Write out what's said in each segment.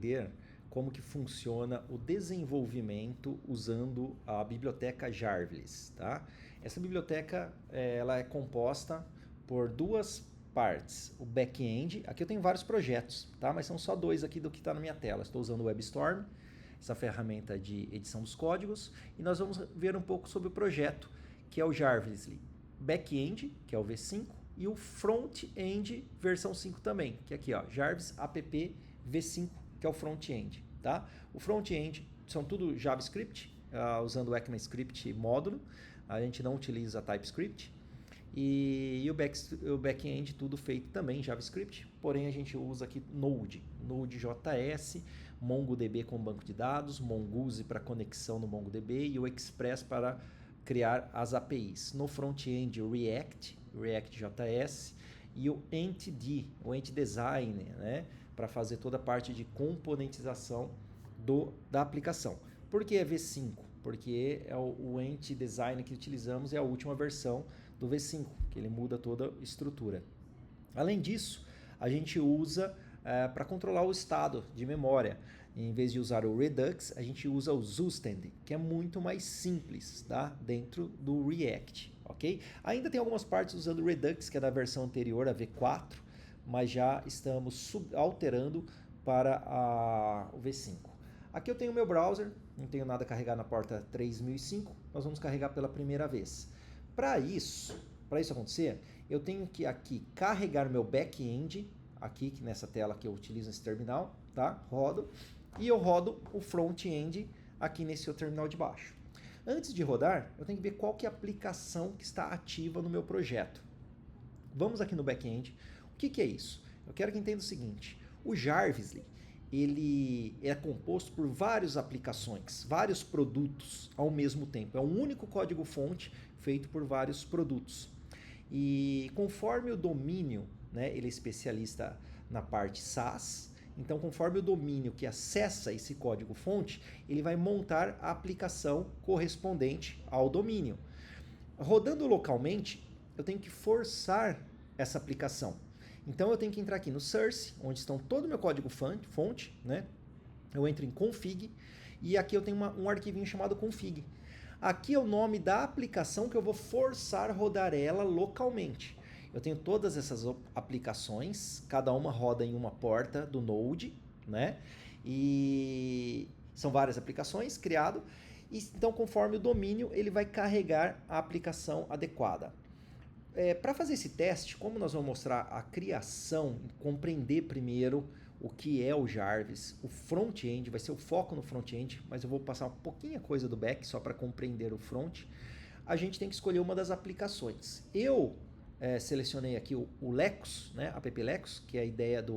Entender como que funciona o desenvolvimento usando a biblioteca Jarvis, tá? Essa biblioteca ela é composta por duas partes, o back-end. Aqui eu tenho vários projetos, tá? Mas são só dois aqui do que está na minha tela. Estou usando o WebStorm, essa ferramenta de edição dos códigos, e nós vamos ver um pouco sobre o projeto, que é o Jarvis Back-end, que é o V5, e o Front-end versão 5 também, que é aqui, ó, Jarvis app V5, que é o front-end, tá? O front-end são tudo JavaScript, usando o ECMAScript módulo, a gente não utiliza TypeScript, e o back-end tudo feito também em JavaScript, porém a gente usa aqui Node.js, MongoDB como banco de dados, Mongoose para conexão no MongoDB e o Express para criar as APIs. No front-end, React.js e o Entity, o Entity Design, né, para fazer toda a parte de componentização da aplicação. Por que é V5? Porque o Entity Design que utilizamos é a última versão do V5, que ele muda toda a estrutura. Além disso, a gente usa para controlar o estado de memória. Em vez de usar o Redux, a gente usa o Zustand, que é muito mais simples, tá? Dentro do React, ok? Ainda tem algumas partes usando o Redux, que é da versão anterior, a V4, mas já estamos alterando para o V5. Aqui eu tenho o meu browser, não tenho nada a carregar na porta 3005, nós vamos carregar pela primeira vez. Para isso acontecer, eu tenho que aqui carregar meu back-end, aqui nessa tela que eu utilizo nesse terminal, tá? Rodo, e eu rodo o front-end aqui nesse outro terminal de baixo. Antes de rodar, eu tenho que ver qual que é a aplicação que está ativa no meu projeto. Vamos aqui no back-end. O que é isso? Eu quero que entenda o seguinte, o Jarvis, ele é composto por várias aplicações, vários produtos ao mesmo tempo. É um único código-fonte feito por vários produtos. E conforme o domínio, né, ele é especialista na parte SaaS, então conforme o domínio que acessa esse código-fonte, ele vai montar a aplicação correspondente ao domínio. Rodando localmente, eu tenho que forçar essa aplicação. Então eu tenho que entrar aqui no source, onde estão todo o meu código-fonte, né? Eu entro em config e aqui eu tenho um arquivinho chamado config. Aqui é o nome da aplicação que eu vou forçar rodar ela localmente. Eu tenho todas essas aplicações, cada uma roda em uma porta do Node, né? E são várias aplicações criadas. Então, conforme o domínio, ele vai carregar a aplicação adequada. Para fazer esse teste, como nós vamos mostrar a criação, compreender primeiro o que é o Jarvis, o front-end, vai ser o foco no front-end, mas eu vou passar um pouquinho coisa do back só para compreender o front. A gente tem que escolher uma das aplicações. Eu selecionei aqui o Lecus, né, app Lecus, que é a ideia de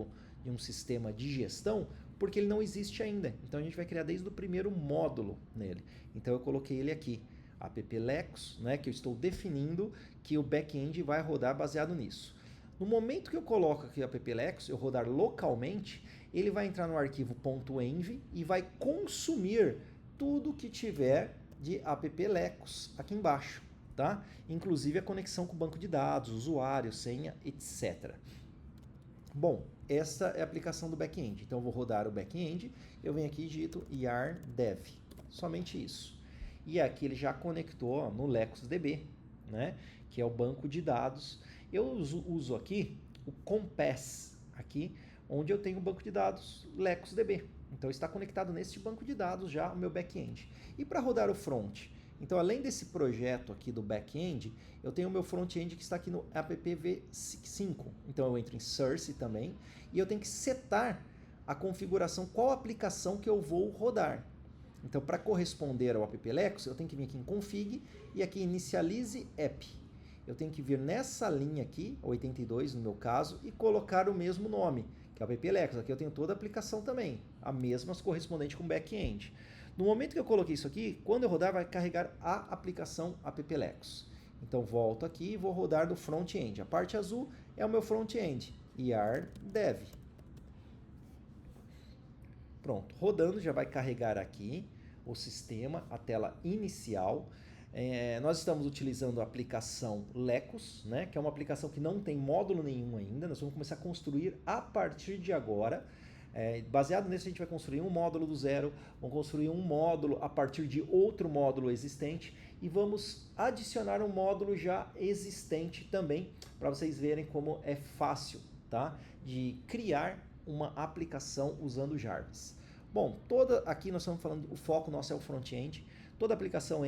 um sistema de gestão, porque ele não existe ainda. Então a gente vai criar desde o primeiro módulo nele. Então eu coloquei ele aqui. App Lecus, né, que eu estou definindo que o back-end vai rodar baseado nisso. No momento que eu coloco aqui o app Lecus, eu rodar localmente, ele vai entrar no arquivo .env e vai consumir tudo que tiver de app Lecus aqui embaixo, tá? Inclusive a conexão com o banco de dados, usuário, senha, etc. Bom, essa é a aplicação do back-end. Então eu vou rodar o back-end, eu venho aqui e digito yar dev, somente isso. E aqui ele já conectou no LexusDB, né, que é o banco de dados. Eu uso aqui o Compass, aqui, onde eu tenho o banco de dados LexusDB. Então está conectado nesse banco de dados já o meu back-end. E para rodar o front? Então, além desse projeto aqui do back-end, eu tenho o meu front-end que está aqui no appv5. Então eu entro em source também e eu tenho que setar a configuração, qual aplicação que eu vou rodar. Então, para corresponder ao app Lecus, eu tenho que vir aqui em config e aqui inicialize app. Eu tenho que vir nessa linha aqui, 82 no meu caso, e colocar o mesmo nome, que é o app Lecus. Aqui eu tenho toda a aplicação também, a mesma correspondente com back-end. No momento que eu coloquei isso aqui, quando eu rodar, vai carregar a aplicação app Lecus. Então, volto aqui e vou rodar do front-end. A parte azul é o meu front-end, yar dev. Pronto, rodando, já vai carregar aqui o sistema, a tela inicial. Nós estamos utilizando a aplicação Lecus, né, que é uma aplicação que não tem módulo nenhum ainda. Nós vamos começar a construir a partir de agora. Baseado nisso, a gente vai construir um módulo do zero, vamos construir um módulo a partir de outro módulo existente e vamos adicionar um módulo já existente também, para vocês verem como é fácil, tá? De criar uma aplicação usando o Jarvis. Bom, aqui nós estamos falando, o foco nosso é o front-end, toda aplicação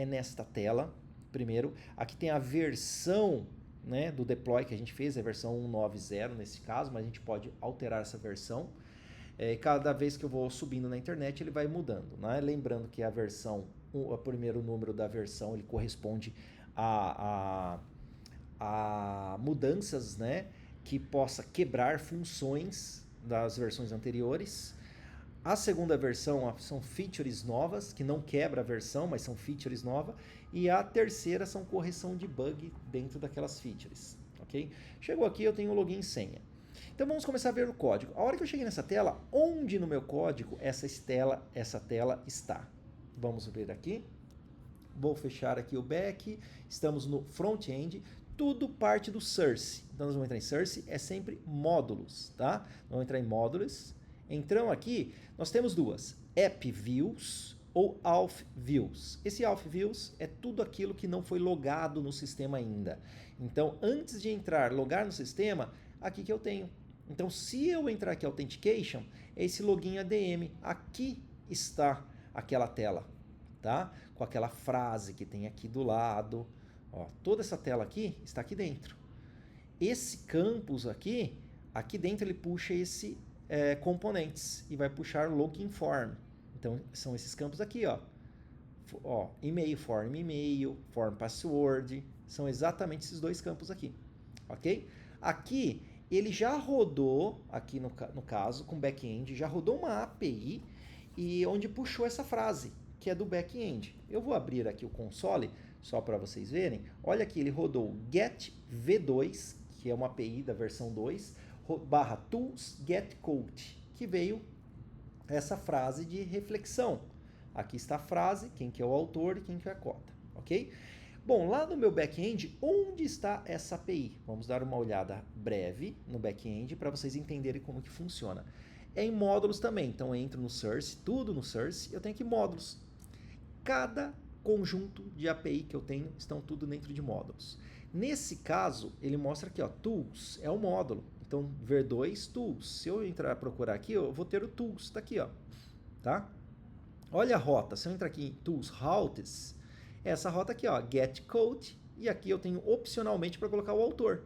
nesta tela, primeiro. Aqui tem a versão, né, do deploy que a gente fez, a versão 1.9.0 nesse caso, mas a gente pode alterar essa versão. Cada vez que eu vou subindo na internet, ele vai mudando, né? Lembrando que a versão, o primeiro número da versão, ele corresponde a mudanças, né, que possa quebrar funções das versões anteriores. A segunda versão são features novas, que não quebra a versão, mas são features novas. E a terceira são correção de bug dentro daquelas features, ok? Chegou aqui, eu tenho login e senha. Então vamos começar a ver o código. A hora que eu cheguei nessa tela, onde no meu código essa tela está? Vamos ver aqui. Vou fechar aqui o back. Estamos no front-end. Tudo parte do source. Então nós vamos entrar em source, é sempre módulos, tá? Vamos entrar em módulos. Então aqui nós temos duas, app views ou auth views. Esse auth views é tudo aquilo que não foi logado no sistema ainda. Então antes de logar no sistema, aqui que eu tenho. Então se eu entrar aqui authentication, é esse login ADM. Aqui está aquela tela, tá? Com aquela frase que tem aqui do lado. Ó, toda essa tela aqui está aqui dentro. Esse campus aqui dentro ele puxa esse componentes e vai puxar login form. Então são esses campos aqui, ó, e-mail, form e-mail, form password, são exatamente esses dois campos aqui, ok? Aqui ele já rodou, aqui no caso com back-end, já rodou uma API e onde puxou essa frase que é do back-end. Eu vou abrir aqui o console só para vocês verem. Olha aqui, ele rodou get v2, que é uma API da versão 2, /tools get code, que veio essa frase de reflexão. Aqui está a frase, quem que é o autor e quem que é a cota, ok? Bom, lá no meu back-end, onde está essa API? Vamos dar uma olhada breve no back-end para vocês entenderem como que funciona. É em módulos também, então eu entro no source, tudo no source, eu tenho aqui módulos. Cada conjunto de API que eu tenho estão tudo dentro de módulos. Nesse caso, ele mostra aqui, ó, tools é o módulo. Então, ver2 tools. Se eu entrar procurar aqui, eu vou ter o tools, tá aqui, ó, tá? Olha a rota. Se eu entrar aqui em tools routes, essa rota aqui, ó, get code, e aqui eu tenho opcionalmente para colocar o autor.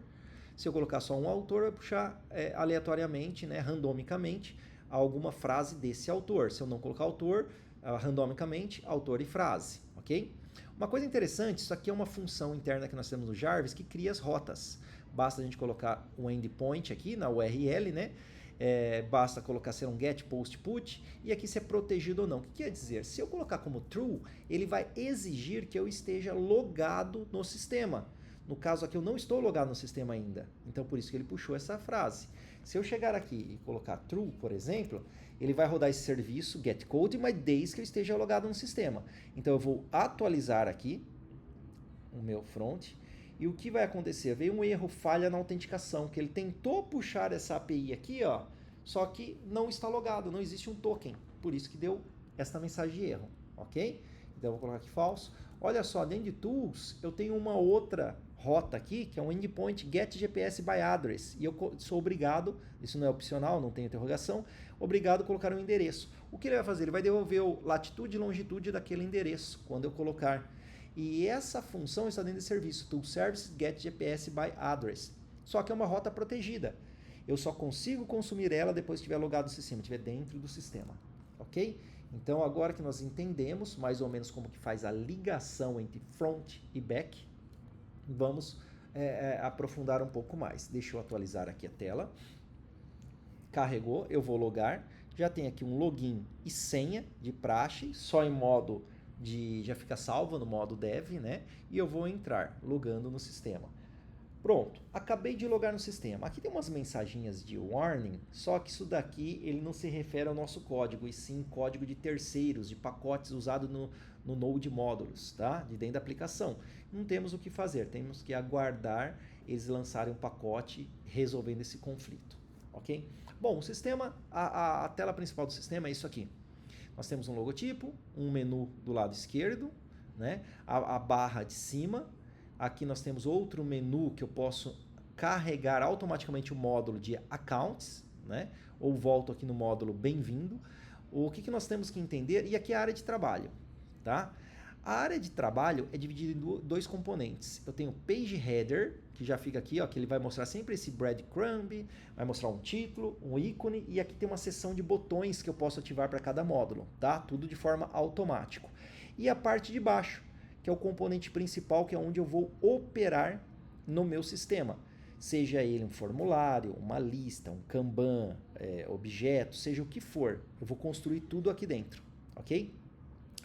Se eu colocar só um autor, vai puxar aleatoriamente, né, randomicamente, alguma frase desse autor. Se eu não colocar autor, randomicamente, autor e frase, ok? Uma coisa interessante, isso aqui é uma função interna que nós temos no Jarvis que cria as rotas. Basta a gente colocar um endpoint aqui na URL, né? Basta colocar ser um get, post, put, e aqui se é protegido ou não. O que quer dizer? Se eu colocar como true, ele vai exigir que eu esteja logado no sistema. No caso aqui eu não estou logado no sistema ainda, então por isso que ele puxou essa frase. Se eu chegar aqui e colocar true, por exemplo, ele vai rodar esse serviço get code, mas desde que eu esteja logado no sistema. Então eu vou atualizar aqui o meu front. E o que vai acontecer? Veio um erro, falha na autenticação, que ele tentou puxar essa API aqui, ó, só que não está logado, não existe um token. Por isso que deu esta mensagem de erro, ok? Então eu vou colocar aqui falso. Olha só, dentro de tools, eu tenho uma outra rota aqui, que é um endpoint get GPS by address. E eu sou obrigado, isso não é opcional, não tem interrogação, obrigado a colocar um endereço. O que ele vai fazer? Ele vai devolver o latitude e longitude daquele endereço, quando eu colocar. E essa função está dentro do serviço Tool Service Get GPS by Address. Só que é uma rota protegida. Eu só consigo consumir ela depois que estiver logado no sistema, estiver dentro do sistema. Ok? Então agora que nós entendemos mais ou menos como que faz a ligação entre front e back, vamos aprofundar um pouco mais. Deixa eu atualizar aqui a tela. Carregou, eu vou logar. Já tem aqui um login e senha de praxe, só em modo já fica salvo no modo dev, né? E eu vou entrar logando no sistema. Pronto, acabei de logar no sistema. Aqui tem umas mensaginhas de warning, só que isso daqui ele não se refere ao nosso código, e sim código de terceiros, de pacotes usados no Node Módulos, tá? De dentro da aplicação. Não temos o que fazer, temos que aguardar eles lançarem um pacote resolvendo esse conflito, ok? Bom, o sistema, a tela principal do sistema é isso aqui. Nós temos um logotipo, um menu do lado esquerdo, né? A barra de cima. Aqui nós temos outro menu que eu posso carregar automaticamente o módulo de Accounts, né? Ou volto aqui no módulo Bem-vindo. O que nós temos que entender? E aqui é a área de trabalho, tá? A área de trabalho é dividida em dois componentes. Eu tenho o Page Header, que já fica aqui, ó, que ele vai mostrar sempre esse breadcrumb, vai mostrar um título, um ícone, e aqui tem uma seção de botões que eu posso ativar para cada módulo, tá? Tudo de forma automática. E a parte de baixo, que é o componente principal, que é onde eu vou operar no meu sistema. Seja ele um formulário, uma lista, um Kanban, objeto, seja o que for. Eu vou construir tudo aqui dentro, ok?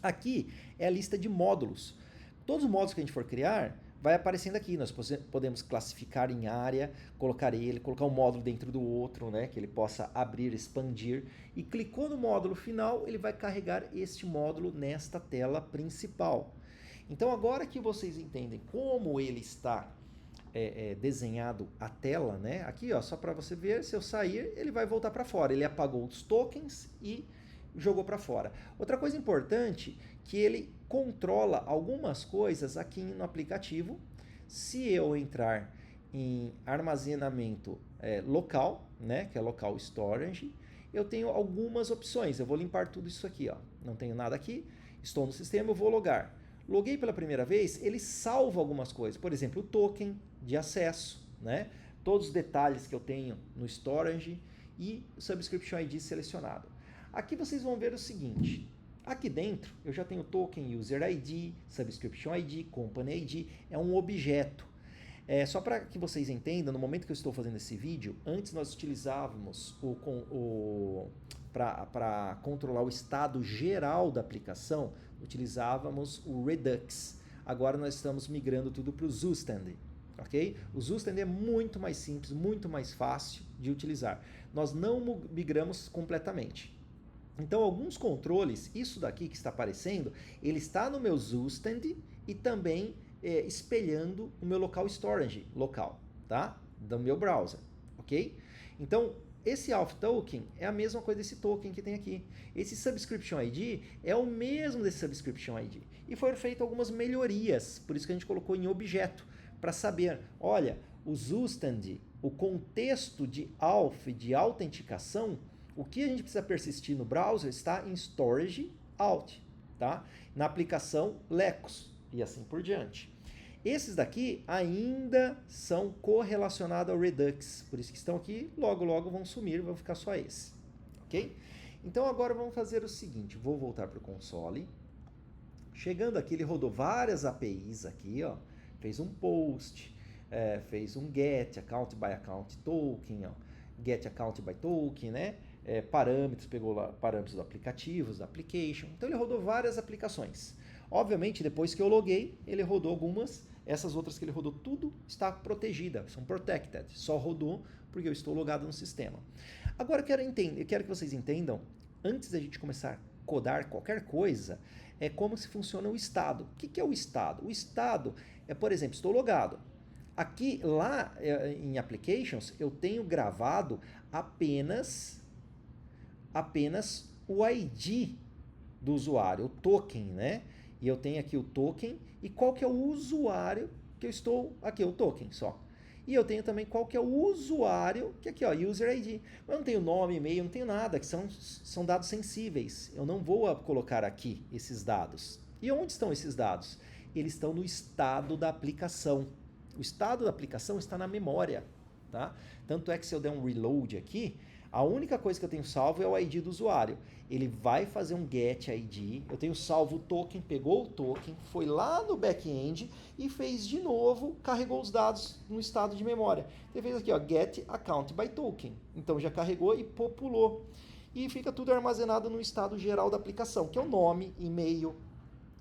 Aqui é a lista de módulos. Todos os módulos que a gente for criar, vai aparecendo aqui. Nós podemos classificar em área, colocar um módulo dentro do outro, né, que ele possa abrir, expandir. E clicou no módulo final, ele vai carregar este módulo nesta tela principal. Então, agora que vocês entendem como ele está desenhado a tela, né, aqui, ó, só para você ver, se eu sair, ele vai voltar para fora. Ele apagou os tokens e jogou para fora. Outra coisa importante, que ele controla algumas coisas aqui no aplicativo. Se eu entrar em armazenamento local, né, que é local storage, eu tenho algumas opções. Eu vou limpar tudo isso aqui, ó. Não tenho nada aqui. Estou no sistema, eu vou logar. Loguei pela primeira vez, ele salva algumas coisas. Por exemplo, o token de acesso, né? Todos os detalhes que eu tenho no storage e o Subscription ID selecionado. Aqui vocês vão ver o seguinte, aqui dentro eu já tenho token User ID, Subscription ID, Company ID, é um objeto. Só para que vocês entendam, no momento que eu estou fazendo esse vídeo, antes nós utilizávamos para controlar o estado geral da aplicação, utilizávamos o Redux. Agora nós estamos migrando tudo para o Zustand. Okay? O Zustand é muito mais simples, muito mais fácil de utilizar. Nós não migramos completamente. Então, alguns controles, isso daqui que está aparecendo, ele está no meu Zustand e também espelhando o meu local storage local, tá? Do meu browser, ok? Então, esse auth token é a mesma coisa desse token que tem aqui. Esse Subscription ID é o mesmo desse Subscription ID. E foram feitas algumas melhorias, por isso que a gente colocou em objeto, para saber, olha, o Zustand, o contexto de auth, de autenticação, o que a gente precisa persistir no browser está em storage out, tá? Na aplicação Lecos e assim por diante. Esses daqui ainda são correlacionados ao Redux, por isso que estão aqui, logo vão sumir, vão ficar só esse, ok? Então agora vamos fazer o seguinte, vou voltar para o console. Chegando aqui, ele rodou várias APIs aqui, ó, fez um post, fez um get account by account token, ó, get account by token, né? Parâmetros, pegou lá parâmetros do aplicativo, da application. Então ele rodou várias aplicações. Obviamente, depois que eu loguei, ele rodou algumas. Essas outras que ele rodou, tudo está protegida, são protected. Só rodou porque eu estou logado no sistema. Agora eu quero que vocês entendam, antes da gente começar a codar qualquer coisa, como se funciona o estado. O que é o estado? O estado é, por exemplo, estou logado. Aqui, lá em Applications, eu tenho gravado apenas o ID do usuário, o token, né? E eu tenho aqui o token e qual que é o usuário que eu estou... Aqui, o token só. E eu tenho também qual que é o usuário, que aqui, ó, User ID. Eu não tenho nome, e-mail, não tenho nada, que são dados sensíveis. Eu não vou colocar aqui esses dados. E onde estão esses dados? Eles estão no estado da aplicação. O estado da aplicação está na memória, tá? Tanto é que se eu der um reload aqui, a única coisa que eu tenho salvo é o ID do usuário. Ele vai fazer um get ID, eu tenho salvo o token, pegou o token, foi lá no back-end e fez de novo, carregou os dados no estado de memória. Ele fez aqui, ó, get account by token. Então já carregou e populou. E fica tudo armazenado no estado geral da aplicação, que é o nome, e-mail,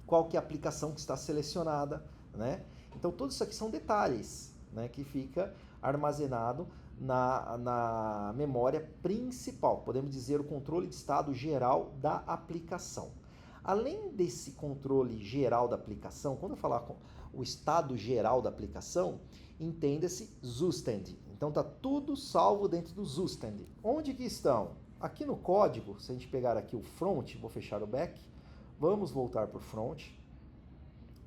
qual que é a aplicação que está selecionada, né? Então, tudo isso aqui são detalhes, né, que fica armazenado na memória principal. Podemos dizer o controle de estado geral da aplicação. Além desse controle geral da aplicação, quando eu falar com o estado geral da aplicação, entenda-se Zustand. Então tá tudo salvo dentro do Zustand. Onde que estão? Aqui no código, se a gente pegar aqui o front, vou fechar o back, vamos voltar para o front.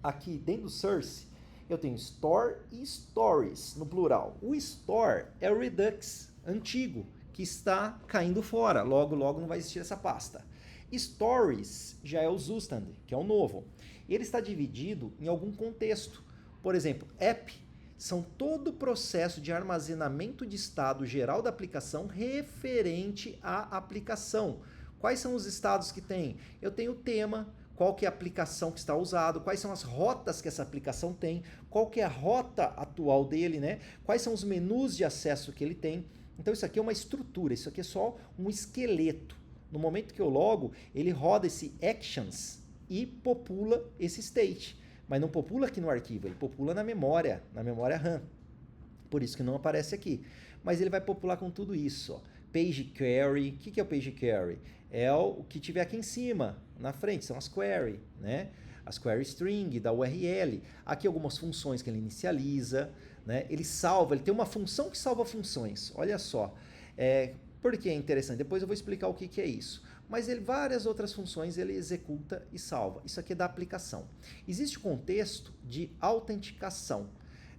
Aqui dentro do source, eu tenho store e stories, no plural. O store é o Redux antigo, que está caindo fora. Logo, logo não vai existir essa pasta. Stories já é o Zustand, que é o novo. Ele está dividido em algum contexto. Por exemplo, app são todo o processo de armazenamento de estado geral da aplicação referente à aplicação. Quais são os estados que tem? Eu tenho o tema, qual que é a aplicação que está usado, quais são as rotas que essa aplicação tem, qual que é a rota atual dele, né? Quais são os menus de acesso que ele tem. Então isso aqui é uma estrutura, isso aqui é só um esqueleto. No momento que eu logo, ele roda esse actions e popula esse state. Mas não popula aqui no arquivo, ele popula na memória RAM. Por isso que não aparece aqui. Mas ele vai popular com tudo isso. Ó. Page query, o que é o page query? É o que tiver aqui em cima, na frente, são as query, né? As query string da URL. Aqui algumas funções que ele inicializa, né? Ele salva, ele tem uma função que salva funções. Olha só. Por que é interessante? Depois eu vou explicar o que é isso. Mas várias outras funções ele executa e salva. Isso aqui é da aplicação. Existe o contexto de autenticação.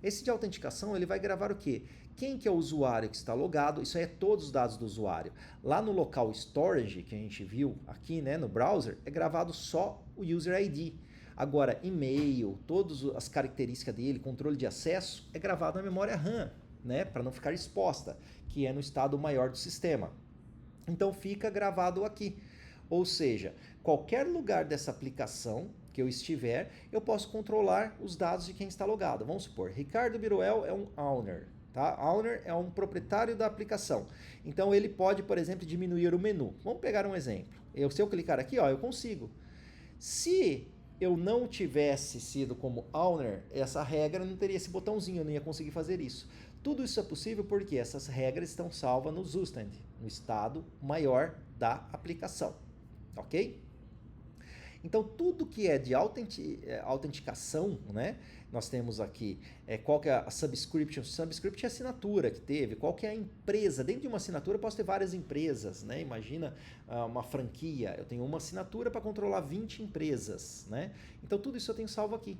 Esse de autenticação ele vai gravar o quê? Quem que é o usuário que está logado? Isso aí é todos os dados do usuário. Lá no local storage, que a gente viu aqui, né, no browser, é gravado só o user ID. Agora, e-mail, todas as características dele, controle de acesso, é gravado na memória RAM, né, para não ficar exposta, que é no estado maior do sistema. Então fica gravado aqui. Ou seja, qualquer lugar dessa aplicação que eu estiver, eu posso controlar os dados de quem está logado. Vamos supor, Ricardo Biruel é um owner. Tá? Owner é um proprietário da aplicação. Então ele pode, por exemplo, diminuir o menu. Vamos pegar um exemplo. Se eu clicar aqui, ó, eu consigo. Se eu não tivesse sido como owner, essa regra não teria esse botãozinho, eu não ia conseguir fazer isso. Tudo isso é possível porque essas regras estão salvas no Zustand, no estado maior da aplicação, ok? Então, tudo que é de autenticação, né? Nós temos aqui qual que é a subscription. Subscription é a assinatura que teve, qual que é a empresa. Dentro de uma assinatura eu posso ter várias empresas, né? Imagina uma franquia, eu tenho uma assinatura para controlar 20 empresas, né? Então, tudo isso eu tenho salvo aqui,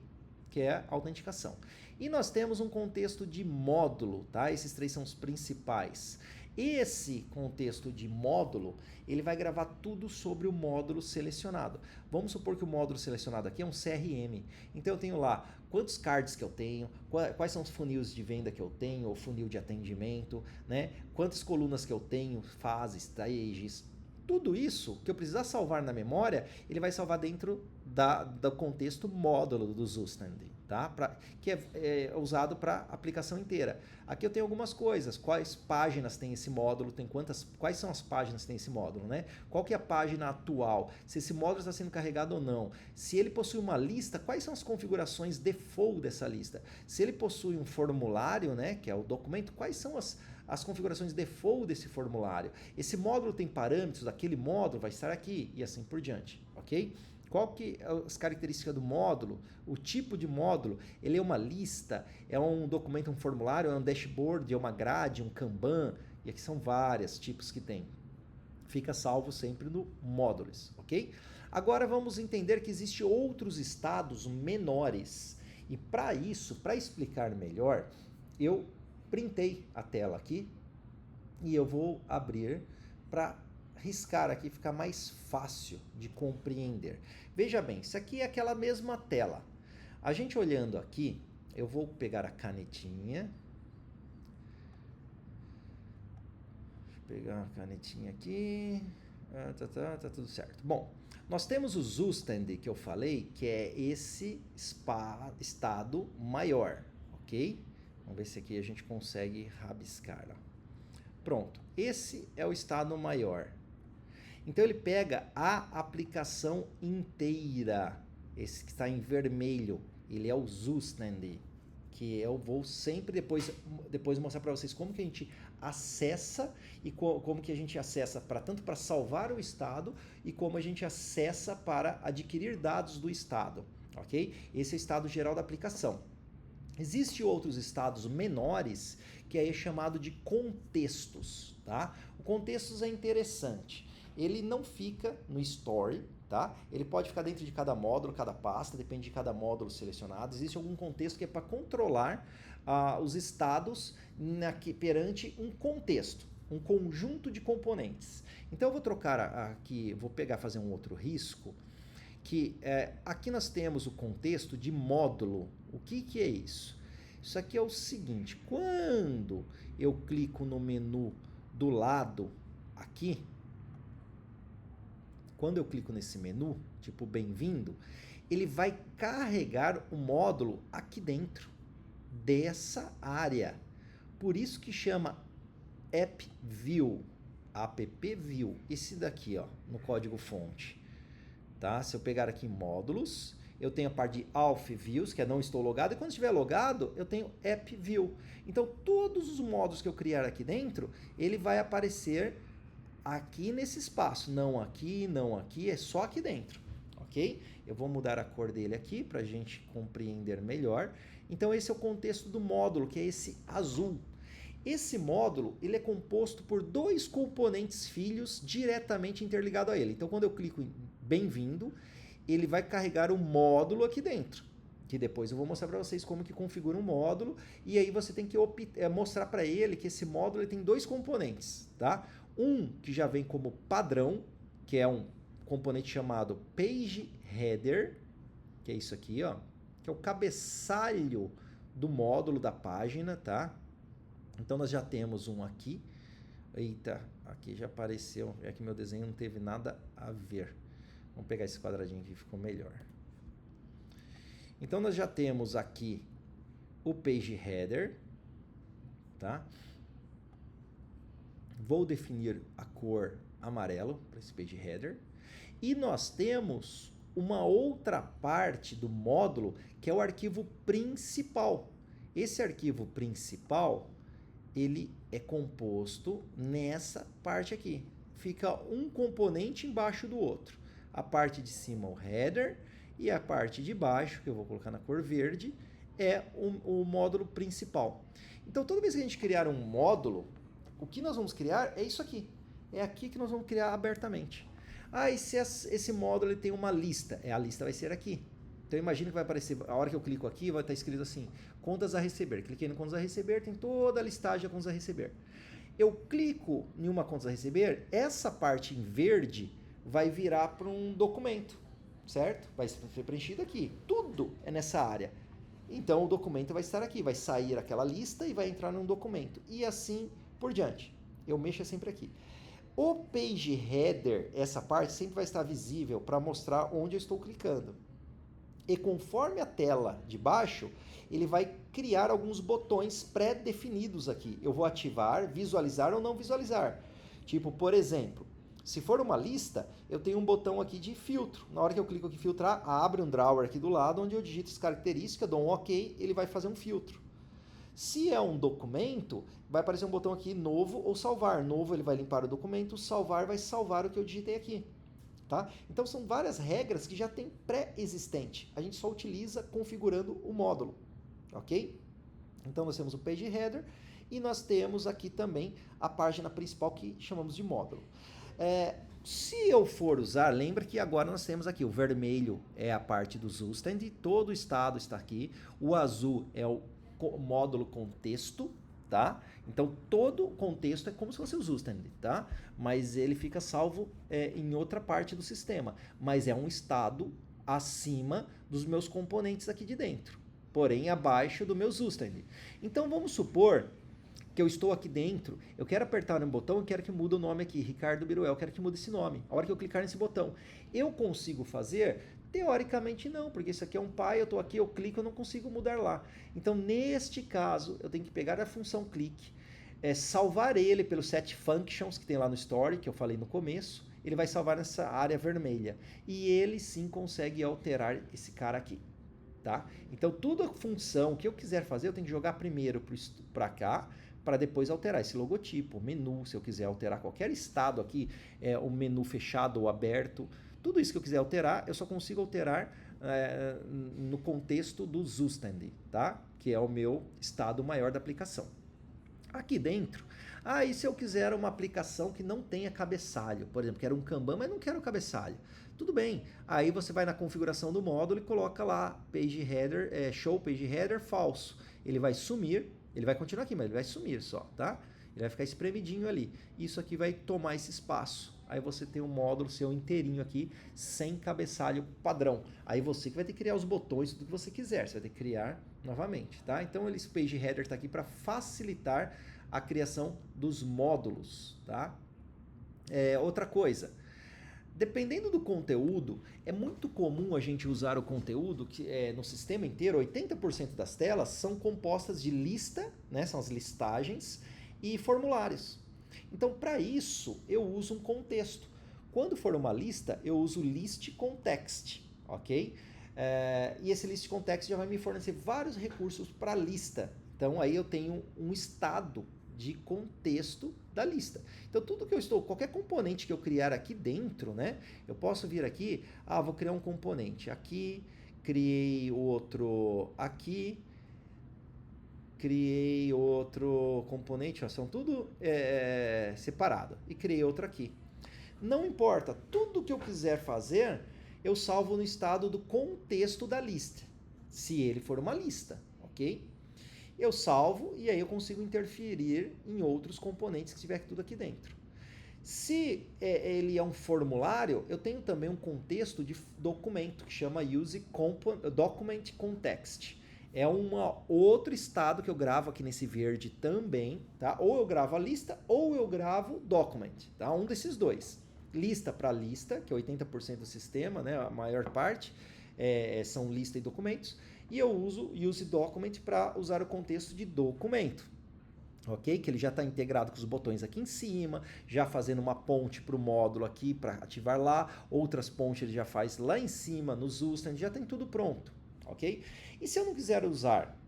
que é a autenticação. E nós temos um contexto de módulo, tá? Esses três são os principais. Esse contexto de módulo, ele vai gravar tudo sobre o módulo selecionado. Vamos supor que o módulo selecionado aqui é um CRM. Então eu tenho lá quantos cards que eu tenho, quais são os funis de venda que eu tenho, ou funil de atendimento, né? Quantas colunas que eu tenho, fases, stages. Tudo isso que eu precisar salvar na memória, ele vai salvar dentro do contexto módulo do Zustand, tá? Que é usado para a aplicação inteira. Aqui eu tenho algumas coisas, quais páginas tem esse módulo, quais são as páginas que tem esse módulo, né? Qual que é a página atual, se esse módulo está sendo carregado ou não. Se ele possui uma lista, quais são as configurações default dessa lista. Se ele possui um formulário, né, que é o documento, quais são as configurações default desse formulário. Esse módulo tem parâmetros, aquele módulo vai estar aqui e assim por diante, ok? Qual que é as características do módulo? O tipo de módulo, ele é uma lista, é um documento, um formulário, é um dashboard, é uma grade, um Kanban, e aqui são vários tipos que tem. Fica salvo sempre no módulos, ok? Agora vamos entender que existem outros estados menores. E para isso, para explicar melhor, eu printei a tela aqui e eu vou abrir para riscar aqui, ficar mais fácil de compreender. Veja bem, isso aqui é aquela mesma tela. A gente olhando aqui, eu vou pegar a canetinha. Deixa eu pegar a canetinha aqui. Tá tudo certo. Bom, nós temos o Zustand que eu falei, que é esse estado maior, ok? Vamos ver se aqui a gente consegue rabiscar. Ó. Pronto, esse é o estado maior. Então ele pega a aplicação inteira, esse que está em vermelho, ele é o Zustand, que eu vou sempre depois mostrar para vocês como que a gente acessa e como que a gente acessa tanto para salvar o estado e como a gente acessa para adquirir dados do estado, ok? Esse é o estado geral da aplicação. Existem outros estados menores que é chamado de contextos, tá? O contextos é interessante. Ele não fica no story, tá? Ele pode ficar dentro de cada módulo, cada pasta, depende de cada módulo selecionado. Existe algum contexto que é para controlar os estados perante um contexto, um conjunto de componentes. Então eu vou trocar aqui, vou fazer um outro risco, que aqui nós temos o contexto de módulo. O que é isso? Isso aqui é o seguinte, quando eu clico no menu do lado aqui, quando eu clico nesse menu, tipo bem-vindo, ele vai carregar o módulo aqui dentro dessa área. Por isso que chama App View, esse daqui, ó, no código fonte. Tá? Se eu pegar aqui módulos, eu tenho a parte de Auth Views, que é não estou logado, e quando estiver logado, eu tenho App View. Então, todos os módulos que eu criar aqui dentro, ele vai aparecer aqui nesse espaço. Não aqui, é só aqui dentro, ok? Eu vou mudar a cor dele aqui para a gente compreender melhor. Então, esse é o contexto do módulo, que é esse azul. Esse módulo, ele é composto por dois componentes filhos diretamente interligados a ele. Então, quando eu clico em bem-vindo, ele vai carregar o módulo aqui dentro, que depois eu vou mostrar para vocês como que configura um módulo, e aí você tem que mostrar para ele que esse módulo ele tem dois componentes, tá? Um que já vem como padrão, que é um componente chamado Page Header, que é isso aqui, ó, que é o cabeçalho do módulo da página, tá? Então nós já temos um aqui. Eita, aqui já apareceu, é que meu desenho não teve nada a ver. Vamos pegar esse quadradinho aqui que ficou melhor. Então nós já temos aqui o Page Header, tá? Vou definir a cor amarelo para esse Page Header. E nós temos uma outra parte do módulo que é o arquivo principal. Esse arquivo principal, ele é composto nessa parte aqui. Fica um componente embaixo do outro. A parte de cima, o header, e a parte de baixo, que eu vou colocar na cor verde, é o módulo principal. Então, toda vez que a gente criar um módulo, o que nós vamos criar é isso aqui. É aqui que nós vamos criar abertamente. E se esse módulo ele tem uma lista? A lista vai ser aqui. Então, imagina que vai aparecer, a hora que eu clico aqui, vai estar escrito assim, contas a receber. Cliquei no contas a receber, tem toda a listagem de contas a receber. Eu clico em uma contas a receber, essa parte em verde vai virar para um documento, certo? Vai ser preenchido aqui. Tudo é nessa área. Então, o documento vai estar aqui, vai sair aquela lista e vai entrar num documento. E assim por diante. Eu mexo sempre aqui. O Page Header, essa parte, sempre vai estar visível para mostrar onde eu estou clicando. E conforme a tela de baixo, ele vai criar alguns botões pré-definidos aqui. Eu vou ativar, visualizar ou não visualizar. Tipo, por exemplo, se for uma lista, eu tenho um botão aqui de filtro. Na hora que eu clico aqui em filtrar, abre um drawer aqui do lado, onde eu digito as características, dou um OK, ele vai fazer um filtro. Se é um documento, vai aparecer um botão aqui, novo ou salvar. Novo, ele vai limpar o documento, salvar vai salvar o que eu digitei aqui. Tá? Então, são várias regras que já tem pré-existente. A gente só utiliza configurando o módulo. Ok? Então, nós temos o Page Header e nós temos aqui também a página principal que chamamos de módulo. Se eu for usar, lembra que agora nós temos aqui o vermelho é a parte do Zustand, todo o estado está aqui. O azul é o módulo contexto, tá? Então, todo o contexto é como se fosse o Zustand, tá? Mas ele fica salvo em outra parte do sistema. Mas é um estado acima dos meus componentes aqui de dentro, porém abaixo do meu Zustand. Então, vamos supor que eu estou aqui dentro, eu quero apertar um botão e quero que mude o nome aqui, Ricardo Biruel, eu quero que mude esse nome. A hora que eu clicar nesse botão, eu consigo fazer? Teoricamente não, porque isso aqui é um pai, eu estou aqui, eu clico, eu não consigo mudar lá. Então, neste caso, eu tenho que pegar a função clique, salvar ele pelo set functions que tem lá no story, que eu falei no começo, ele vai salvar nessa área vermelha. E ele sim consegue alterar esse cara aqui. Tá? Então, toda função que eu quiser fazer, eu tenho que jogar primeiro para cá, para depois alterar esse logotipo, menu, se eu quiser alterar qualquer estado aqui, o menu fechado ou aberto, tudo isso que eu quiser alterar, eu só consigo alterar no contexto do Zustand, tá? Que é o meu estado maior da aplicação. Aqui dentro, e se eu quiser uma aplicação que não tenha cabeçalho, por exemplo, quero um Kanban, mas não quero cabeçalho. Tudo bem, aí você vai na configuração do módulo e coloca lá page header, show page header falso. Ele vai sumir, ele vai continuar aqui, mas ele vai sumir só, tá? Ele vai ficar espremidinho ali. Isso aqui vai tomar esse espaço. Aí você tem um módulo seu inteirinho aqui, sem cabeçalho padrão. Aí você que vai ter que criar os botões, tudo que você quiser. Você vai ter que criar novamente, tá? Então, esse page header está aqui para facilitar a criação dos módulos, tá? Outra coisa, dependendo do conteúdo, é muito comum a gente usar o conteúdo que no sistema inteiro, 80% das telas são compostas de lista, né? São as listagens e formulários. Então, para isso, eu uso um contexto. Quando for uma lista, eu uso list context, ok? E esse list context já vai me fornecer vários recursos para a lista. Então, aí eu tenho um estado de contexto da lista. Então, qualquer componente que eu criar aqui dentro, né? Eu posso vir aqui, vou criar um componente aqui, criei outro aqui, criei outro componente, são tudo separado, e criei outro aqui. Não importa, tudo que eu quiser fazer, eu salvo no estado do contexto da lista, se ele for uma lista, ok? Eu salvo e aí eu consigo interferir em outros componentes que estiver tudo aqui dentro. Se ele é um formulário, eu tenho também um contexto de documento que chama Use Document Context. É outro estado que eu gravo aqui nesse verde também, tá? Ou eu gravo a lista ou eu gravo document, tá? Um desses dois. Lista para lista, que é 80% do sistema, né? A maior parte são lista e documentos. E eu uso Use Document para usar o contexto de documento. Ok? Que ele já está integrado com os botões aqui em cima, já fazendo uma ponte para o módulo aqui para ativar lá, outras pontes ele já faz lá em cima no Zustand, já tem tudo pronto. Ok? E se eu não quiser usar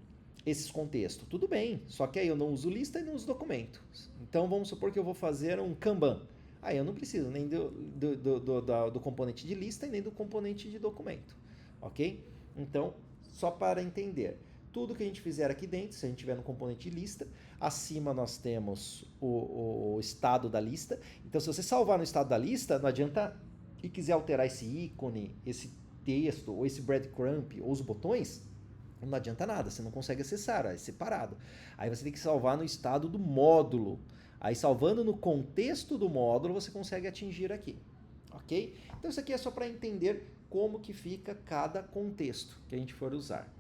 esses contextos? Tudo bem, só que aí eu não uso lista e não uso documento. Então vamos supor que eu vou fazer um Kanban. Aí eu não preciso nem do componente de lista e nem do componente de documento. Ok? Então, só para entender, tudo que a gente fizer aqui dentro, se a gente tiver no componente de lista, acima nós temos o estado da lista. Então, se você salvar no estado da lista, não adianta e quiser alterar esse ícone, esse texto, ou esse breadcrumb, ou os botões, não adianta nada, você não consegue acessar, é separado. Aí você tem que salvar no estado do módulo. Aí salvando no contexto do módulo, você consegue atingir aqui. Ok? Então isso aqui é só para entender como que fica cada contexto que a gente for usar.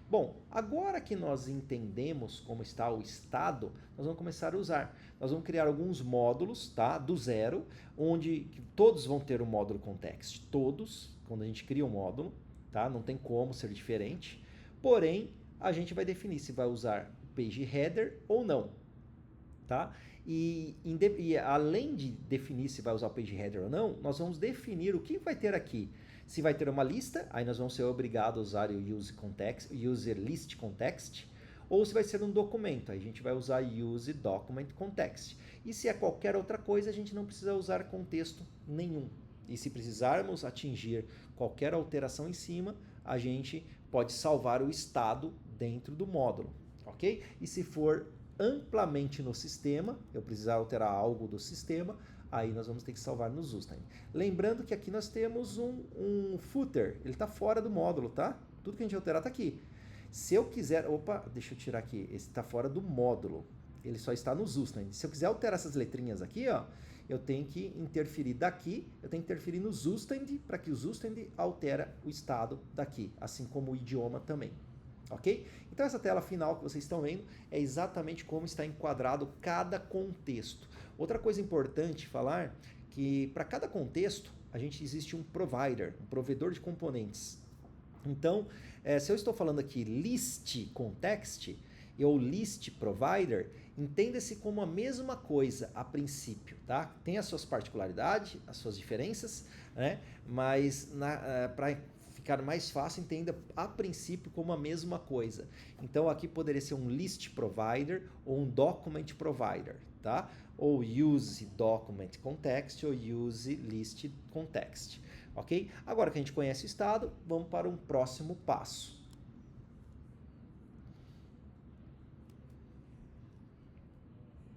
Bom, agora que nós entendemos como está o estado, nós vamos começar a usar. Nós vamos criar alguns módulos, tá? Do zero, onde todos vão ter o módulo context. Todos, quando a gente cria um módulo, tá? Não tem como ser diferente. Porém, a gente vai definir se vai usar o page header ou não, tá? E além de definir se vai usar o page header ou não, nós vamos definir o que vai ter aqui. Se vai ter uma lista, aí nós vamos ser obrigados a usar o User List Context, ou se vai ser um documento, aí a gente vai usar Use Document Context. E se é qualquer outra coisa, a gente não precisa usar contexto nenhum. E se precisarmos atingir qualquer alteração em cima, a gente pode salvar o estado dentro do módulo, ok? E se for amplamente no sistema, eu precisar alterar algo do sistema, aí nós vamos ter que salvar no Zustand. Lembrando que aqui nós temos um footer, ele está fora do módulo, tá? Tudo que a gente alterar está aqui. Se eu quiser, deixa eu tirar aqui, esse está fora do módulo, ele só está no Zustand. Se eu quiser alterar essas letrinhas aqui, ó, eu tenho que interferir daqui, eu tenho que interferir no Zustand para que o Zustand altere o estado daqui, assim como o idioma também. Ok? Então essa tela final que vocês estão vendo é exatamente como está enquadrado cada contexto. Outra coisa importante falar que para cada contexto a gente existe um provider, um provedor de componentes. Então, se eu estou falando aqui list context ou list provider, entenda-se como a mesma coisa a princípio, tá? Tem as suas particularidades, as suas diferenças, né? Mas para ficar mais fácil, entenda a princípio como a mesma coisa. Então aqui poderia ser um list provider ou um document provider, tá? Ou use document context ou use list context. ok? Agora que a gente conhece o estado, vamos para um próximo passo.